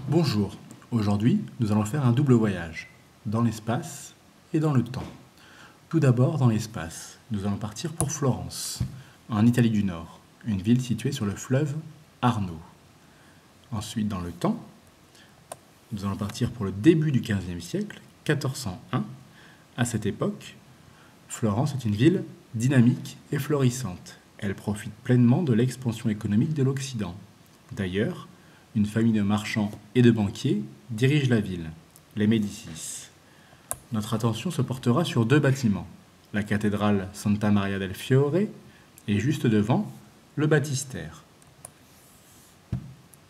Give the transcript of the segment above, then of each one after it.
Bonjour, aujourd'hui nous allons faire un double voyage, dans l'espace et dans le temps. Tout d'abord dans l'espace, nous allons partir pour Florence, en Italie du Nord, une ville située sur le fleuve Arno. Ensuite dans le temps, nous allons partir pour le début du XVe siècle, 1401. À cette époque, Florence est une ville dynamique et florissante. Elle profite pleinement de l'expansion économique de l'Occident. D'ailleurs, une famille de marchands et de banquiers dirige la ville, les Médicis. Notre attention se portera sur deux bâtiments, la cathédrale Santa Maria del Fiore et juste devant, le baptistère.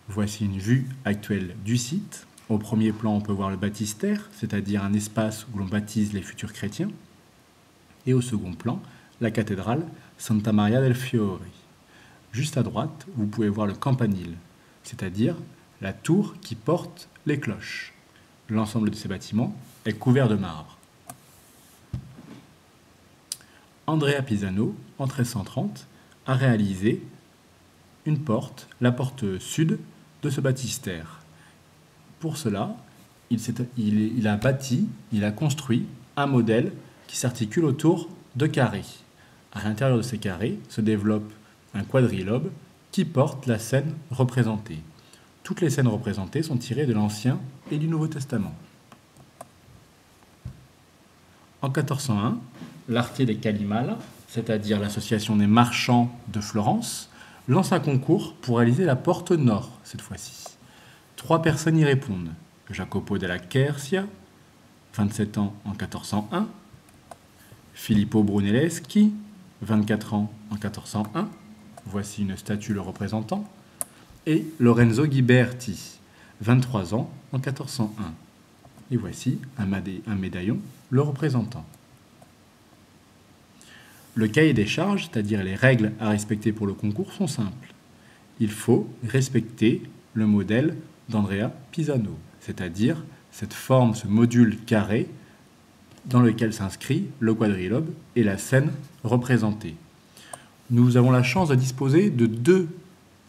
Voici une vue actuelle du site. Au premier plan, on peut voir le baptistère, c'est-à-dire un espace où l'on baptise les futurs chrétiens. Et au second plan, la cathédrale Santa Maria del Fiore. Juste à droite, vous pouvez voir le campanile, c'est-à-dire la tour qui porte les cloches. L'ensemble de ces bâtiments est couvert de marbre. Andrea Pisano, en 1330, a réalisé une porte, la porte sud de ce baptistère. Pour cela, il a construit un modèle qui s'articule autour de carrés. À l'intérieur de ces carrés se développe un quadrilobe qui porte la scène représentée. Toutes les scènes représentées sont tirées de l'Ancien et du Nouveau Testament. En 1401, l'Arte des Calimala, c'est-à-dire l'association des marchands de Florence, lance un concours pour réaliser la porte nord cette fois-ci. 3 personnes y répondent. Jacopo della Quercia, 27 ans en 1401, Filippo Brunelleschi, 24 ans en 1401, voici une statue le représentant, et Lorenzo Ghiberti, 23 ans en 1401. Et voici un médaillon le représentant. Le cahier des charges, c'est-à-dire les règles à respecter pour le concours, sont simples. Il faut respecter le modèle d'Andrea Pisano, c'est-à-dire cette forme, ce module carré dans lequel s'inscrit le quadrilobe et la scène représentée. Nous avons la chance de disposer de 2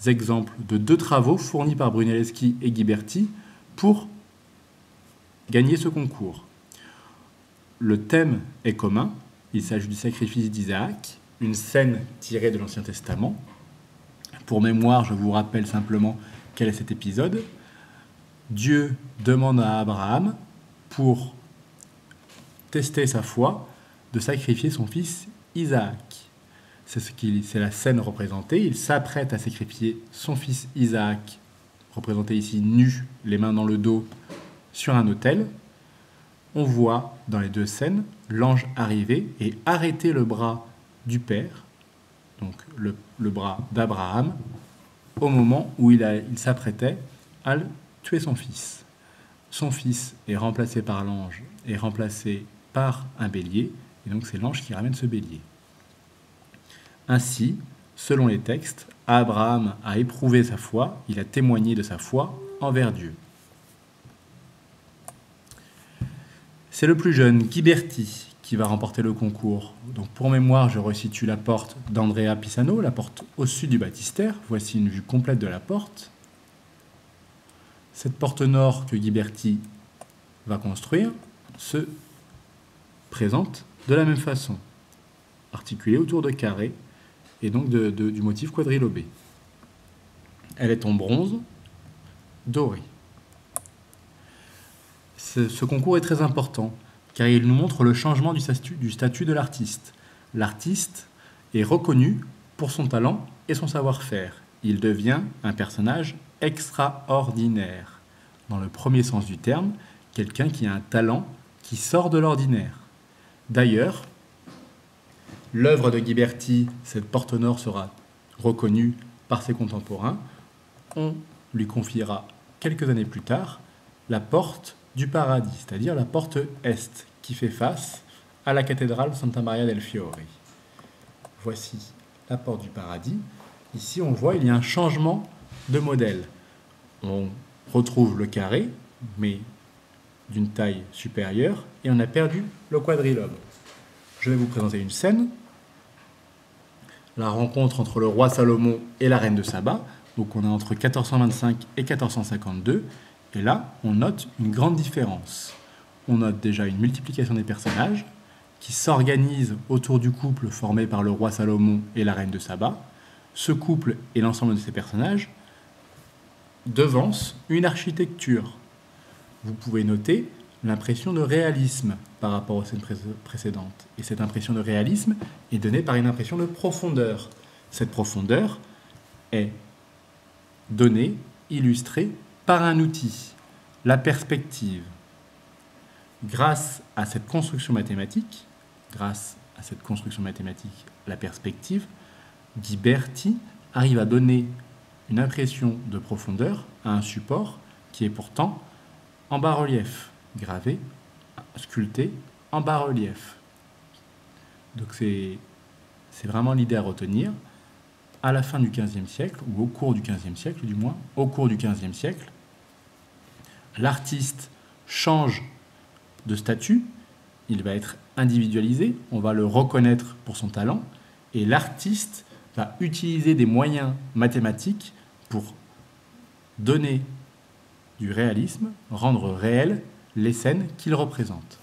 exemples, de 2 travaux fournis par Brunelleschi et Ghiberti pour gagner ce concours. Le thème est commun, il s'agit du sacrifice d'Isaac, une scène tirée de l'Ancien Testament. Pour mémoire, je vous rappelle simplement quel est cet épisode. Dieu demande à Abraham, pour tester sa foi, de sacrifier son fils Isaac. C'est la scène représentée. Il s'apprête à sacrifier son fils Isaac, représenté ici nu, les mains dans le dos, sur un autel. On voit dans les 2 scènes l'ange arriver et arrêter le bras du père, donc le bras d'Abraham, au moment où il s'apprêtait à tuer son fils. Son fils est remplacé par l'ange, est remplacé par un bélier, et donc c'est l'ange qui ramène ce bélier. Ainsi, selon les textes, Abraham a éprouvé sa foi, il a témoigné de sa foi envers Dieu. C'est le plus jeune, Ghiberti, qui va remporter le concours. Donc pour mémoire, je resitue la porte d'Andrea Pisano, la porte au sud du baptistère. Voici une vue complète de la porte. Cette porte nord que Ghiberti va construire se présente de la même façon, articulée autour de carrés et donc du motif quadrilobé. Elle est en bronze doré. Ce concours est très important car il nous montre le changement du statut de l'artiste. L'artiste est reconnu pour son talent et son savoir-faire. Il devient un personnage extraordinaire. Dans le premier sens du terme, quelqu'un qui a un talent qui sort de l'ordinaire. D'ailleurs, l'œuvre de Ghiberti, cette porte nord, sera reconnue par ses contemporains. On lui confiera quelques années plus tard la porte du paradis, c'est-à-dire la porte est, qui fait face à la cathédrale Santa Maria del Fiore. Voici la porte du paradis. Ici, on voit il y a un changement de modèle. On retrouve le carré, mais d'une taille supérieure, et on a perdu le quadrilobe. Je vais vous présenter une scène. La rencontre entre le roi Salomon et la reine de Saba. Donc on est entre 1425 et 1452. Et là, on note une grande différence. On note déjà une multiplication des personnages qui s'organisent autour du couple formé par le roi Salomon et la reine de Saba. Ce couple et l'ensemble de ces personnages devancent une architecture. Vous pouvez noter l'impression de réalisme par rapport aux scènes précédentes. Et cette impression de réalisme est donnée par une impression de profondeur. Cette profondeur est donnée, illustrée par un outil, la perspective. Grâce à cette construction mathématique, la perspective, Ghiberti arrive à donner une impression de profondeur à un support qui est pourtant en bas-relief, gravé, sculpté en bas-relief. Donc c'est vraiment l'idée à retenir. À la fin du XVe siècle, ou au cours du XVe siècle du moins, au cours du XVe siècle, l'artiste change de statut, il va être individualisé, on va le reconnaître pour son talent, et l'artiste va utiliser des moyens mathématiques pour donner du réalisme, rendre réelles les scènes qu'il représente.